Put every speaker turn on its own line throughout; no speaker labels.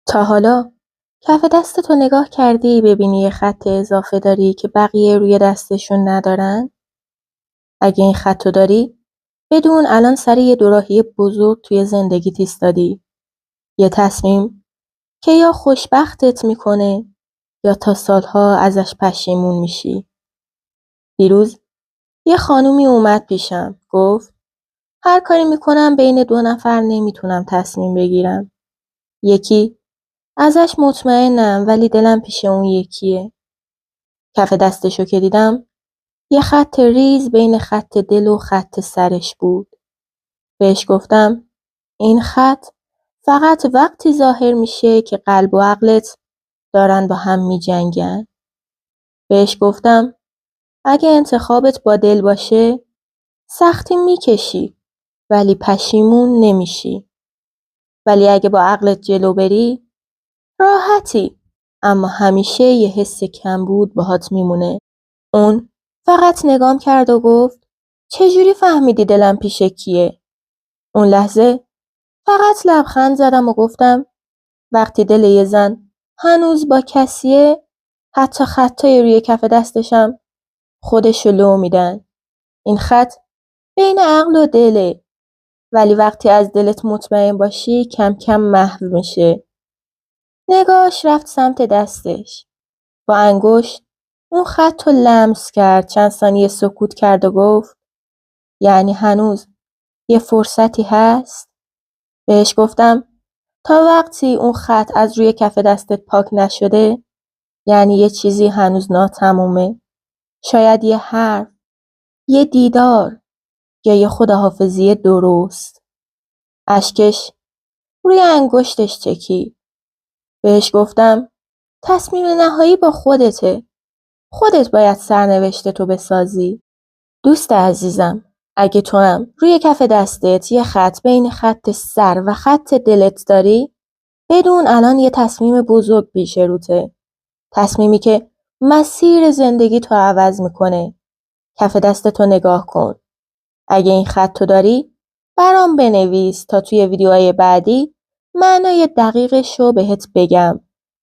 تا حالا کف دستتو نگاه کردی ببینی یه خط اضافه داری که بقیه روی دستشون ندارن؟ اگه این خطو داری، بدون الان سر یه دوراهی بزرگ توی زندگیت ایستادی. یه تصمیم که یا خوشبختت میکنه یا تا سالها ازش پشیمون میشی. دیروز یه خانومی اومد پیشم، گفت هر کاری میکنم بین 2 نفر نمیتونم تصمیم بگیرم. یکی ازش مطمئنم ولی دلم پیش اون یکیه. کف دستشو که دیدم یه خط ریز بین خط دل و خط سرش بود. بهش گفتم این خط فقط وقتی ظاهر میشه که قلب و عقلت دارن با هم میجنگن. بهش گفتم اگه انتخابت با دل باشه سختی میکشی ولی پشیمون نمیشی. ولی اگه با عقلت جلو بری راحتی، اما همیشه یه حس کمبود باهات میمونه. اون فقط نگام کرد و گفت چجوری فهمیدی دلم پیش کیه؟ اون لحظه فقط لبخند زدم و گفتم وقتی دل یه زن هنوز با کسیه، حتی خطای روی کف دستشم خودشو لو میدن. این خط بین عقل و دله، ولی وقتی از دلت مطمئن باشی کم کم محو میشه. نگاهش رفت سمت دستش. با انگشت اون خط رو لمس کرد، چند ثانیه سکوت کرد و گفت یعنی هنوز یه فرصتی هست؟ بهش گفتم تا وقتی اون خط از روی کف دستت پاک نشده یعنی یه چیزی هنوز ناتمومه. شاید یه حرف، یه دیدار یا یه خداحافظی درست. اشکش روی انگشتش چکید. بهش گفتم تصمیم نهایی با خودته. خودت باید سرنوشت تو بسازی. دوست عزیزم، اگه تو هم روی کف دستت یه خط بین خط سر و خط دلت داری، بدون الان یه تصمیم بزرگ پیش روته. تصمیمی که مسیر زندگی تو عوض میکنه. کف دستتو نگاه کن. اگه این خط تو داری، برام بنویس تا توی ویدیوهای بعدی معنای دقیقش رو بهت بگم.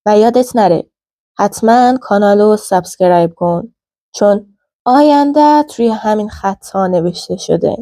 و یادت نره حتما کانالو سابسکرایب کن، چون آینده‌ات روی همین خطا نوشته شده.